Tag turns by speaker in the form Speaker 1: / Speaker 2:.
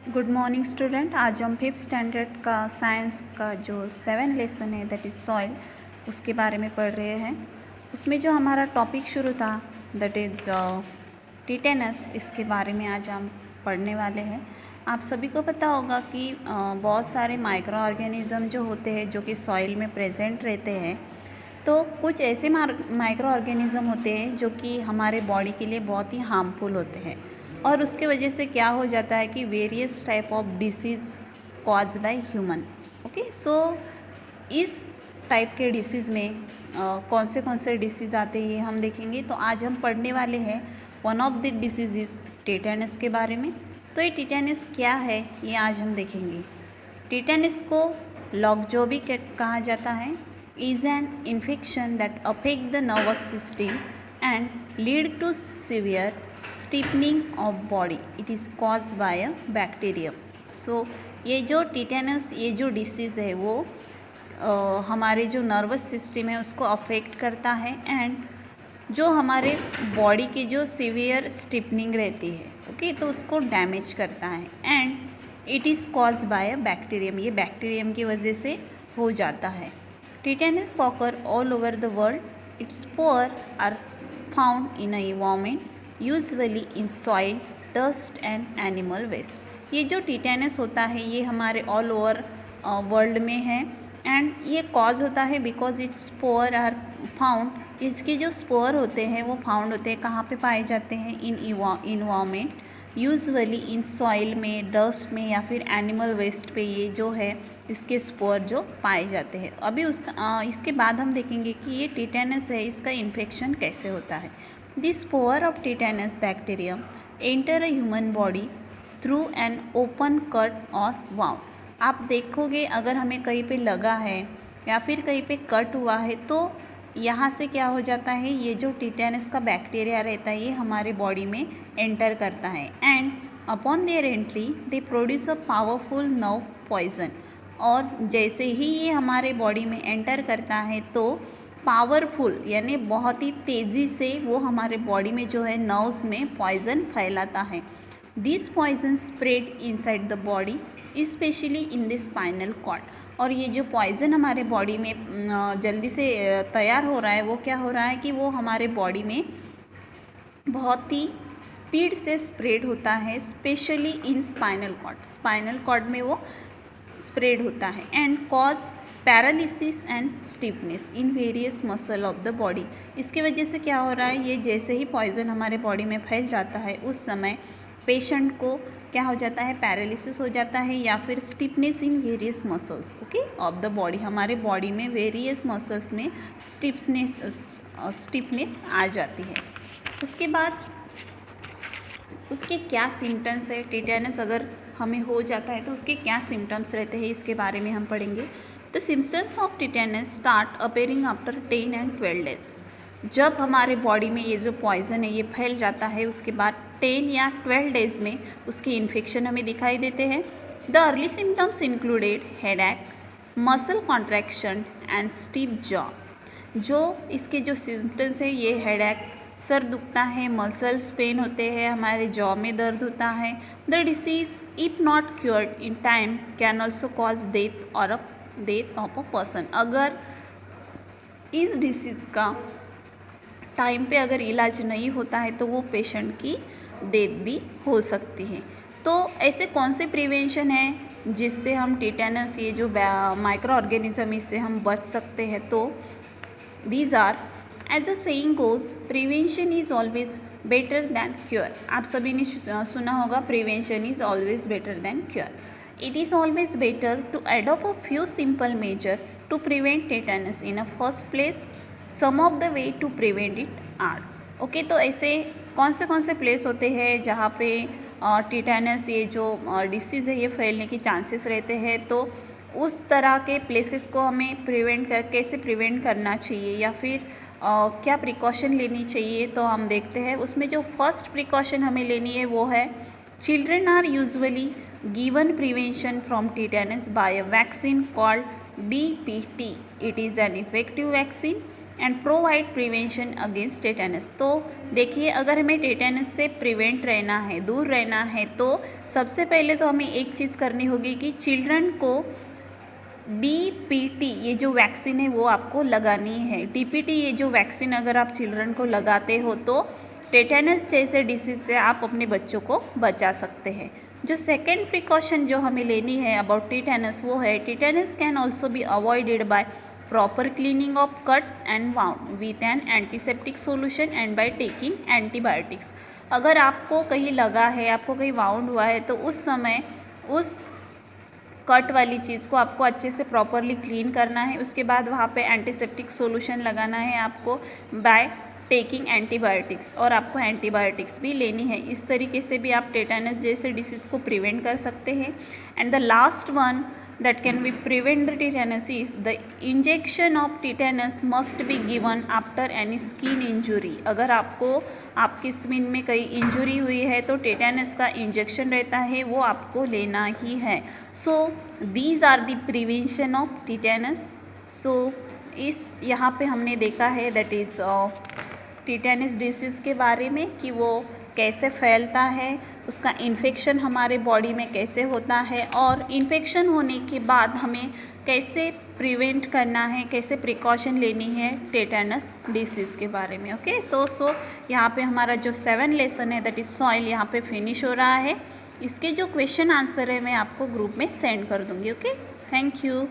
Speaker 1: Good morning student. आज हम fifth standard का साइंस का जो 7 लेसन है दैट इज़ सॉइल उसके बारे में पढ़ रहे हैं। उसमें जो हमारा टॉपिक शुरू था दैट इज़ टिटेनस, इसके बारे में आज हम पढ़ने वाले हैं। आप सभी को पता होगा कि बहुत सारे माइक्रो ऑर्गेनिज़म जो होते हैं जो कि सॉइल में प्रेजेंट रहते हैं, तो कुछ ऐसे माइक्रो ऑर्गेनिज़म होते हैं जो कि हमारे बॉडी के लिए बहुत ही हार्मफुल होते हैं और उसके वजह से क्या हो जाता है कि various type of disease cause by human. Okay, so इस टाइप के डिसीज़ में कौन से डिसीज़ आते हैं ये हम देखेंगे। तो आज हम पढ़ने वाले हैं one of the disease is tetanus के बारे में। तो ये टिटेनस क्या है ये आज हम देखेंगे। टिटेनस को लॉकजोबी कहा जाता है, is an infection that affect the nervous system and lead to severe stiffening of body. It is cause by a bacterium. So ये जो टिटेनस, ये जो डिसीज़ है वो हमारे जो नर्वस सिस्टम है उसको अफेक्ट करता है एंड जो हमारे बॉडी की जो सीवियर स्टिफनिंग रहती है, ओके, तो उसको डैमेज करता है and it is cause by a bacterium. ये बैक्टीरियम की वजह से हो जाता है। Tetanus occur all over the world. Its spore are found in a environment usually in soil, dust and animal waste. ये जो टिटेनस होता है ये हमारे ऑल ओवर वर्ल्ड में है एंड ये कॉज होता है because its spore are found. इसके जो स्पोर होते हैं वो फाउंड होते हैं, कहाँ पे पाए जाते हैं? In environment, usually in soil में, डस्ट में या फिर एनिमल वेस्ट पे ये जो है इसके स्पोर जो पाए जाते हैं। अभी इसके बाद हम देखेंगे कि ये टिटेनस है, इसका इन्फेक्शन कैसे होता है। The spore of tetanus bacterium enter a human body through an open cut or wound। आप देखोगे अगर हमें कहीं पे लगा है या फिर कहीं पे कट हुआ है तो यहाँ से क्या हो जाता है, ये जो टिटेनस का बैक्टीरिया रहता है ये हमारे बॉडी में एंटर करता है and upon their entry they produce a powerful nerve poison. और जैसे ही ये हमारे बॉडी में एंटर करता है तो पावरफुल यानी बहुत ही तेज़ी से वो हमारे बॉडी में जो है नर्व्स में पॉइजन फैलाता है। This poison spread inside the body specially in the spinal cord. और ये जो पॉइजन हमारे बॉडी में जल्दी से तैयार हो रहा है वो क्या हो रहा है कि वो हमारे बॉडी में बहुत ही स्पीड से स्प्रेड होता है, specially in spinal cord. Spinal cord में वो स्प्रेड होता है and cause paralysis and stiffness in various muscle of the body. इसकी वजह से क्या हो रहा है, ये जैसे ही पॉइजन हमारे बॉडी में फैल जाता है उस समय पेशेंट को क्या हो जाता है, पैरालिसिस हो जाता है या फिर stiffness in various muscles, okay, of the body. हमारे बॉडी में वेरियस मसल्स में स्टिफनेस आ जाती है। उसके बाद उसके क्या सिम्टम्स है, टिटेनस अगर हमें हो जाता है तो उसके क्या सिम्टम्स रहते हैं इसके बारे में हम पढ़ेंगे। The symptoms of tetanus start appearing after 10 and 12 days। जब हमारे बॉडी में ये जो पॉइजन है ये फैल जाता है उसके बाद 10 या 12 डेज में उसके इन्फेक्शन हमें दिखाई देते हैं। The early symptoms included headache, muscle contraction and stiff jaw. जो इसके जो सिम्टम्स है ये हेडेक, सर दुखता है, मसल्स पेन होते हैं, हमारे जॉ में दर्द होता है। The disease if not cured in time can also cause death of a person. अगर इस डिसीज़ का टाइम पे अगर इलाज नहीं होता है तो वो पेशेंट की डेथ भी हो सकती है। तो ऐसे कौन से प्रिवेंशन है जिससे हम टिटेनस, ये जो माइक्रो ऑर्गेनिज्म, इससे हम बच सकते हैं? तो these are, as a saying goes, prevention is always better than cure. आप सभी ने सुना होगा prevention is always better than cure. It is always better to adopt a few simple measures to prevent tetanus in a first place. Some of the way to prevent it are, okay, तो ऐसे कौन से place होते हैं जहाँ पे tetanus, ये जो डिसीज़ है ये फैलने की चांसेस रहते हैं। तो उस तरह के प्लेसेस को हमें कैसे प्रिवेंट करना चाहिए या फिर क्या प्रिकॉशन लेनी चाहिए, तो हम देखते हैं। उसमें जो फर्स्ट प्रिकॉशन हमें लेनी है वो है, children are usually given prevention from tetanus by a vaccine called DPT. It is an effective vaccine and provide prevention against tetanus. तो देखिए, अगर हमें टेटेनस से प्रिवेंट रहना है, दूर रहना है, तो सबसे पहले तो हमें एक चीज़ करनी होगी कि चिल्ड्रन को DPT ये जो वैक्सीन है वो आपको लगानी है। DPT ये जो वैक्सीन अगर आप चिल्ड्रन को लगाते हो तो टेटेनस जैसे डिसीज़ से आप अपने बच्चों को बचा सकते हैं। जो सेकेंड प्रिकॉशन जो हमें लेनी है अबाउट टेटेनस वो है, tetanus can also be avoided by proper cleaning of cuts and wound with an antiseptic solution and by taking antibiotics. अगर आपको कहीं लगा है, आपको कहीं वाउंड हुआ है, तो उस समय उस कट वाली चीज़ को आपको अच्छे से प्रॉपरली क्लीन करना है। उसके बाद वहाँ पे एंटीसेप्टिक सॉल्यूशन लगाना है आपको बाय टेकिंग एंटीबायोटिक्स, और आपको एंटीबायोटिक्स भी लेनी है। इस तरीके से भी आप टेटेनस जैसे डिसीज़ को प्रिवेंट कर सकते हैं। And the last one that can be prevent the tetanus is the injection of tetanus must be given after any skin injury। अगर आपको आपकी स्किन में कहीं इंजरी हुई है तो टेटेनस का इंजेक्शन रहता है, वो आपको लेना ही है। So these are the prevention of tetanus. So इस यहाँ पे हमने देखा है दैट इज़ टेटेनस डिसीज़ के बारे में कि वो कैसे फैलता है, उसका इन्फेक्शन हमारे बॉडी में कैसे होता है, और इन्फेक्शन होने के बाद हमें कैसे प्रिवेंट करना है, कैसे प्रिकॉशन लेनी है टेटेनस डिसीज़ के बारे में। ओके, तो यहाँ पे हमारा जो 7 लेसन है दैट इज़ सॉइल यहाँ पे फिनिश हो रहा है। इसके जो क्वेश्चन आंसर है मैं आपको ग्रुप में सेंड कर दूँगी। Okay, thank you.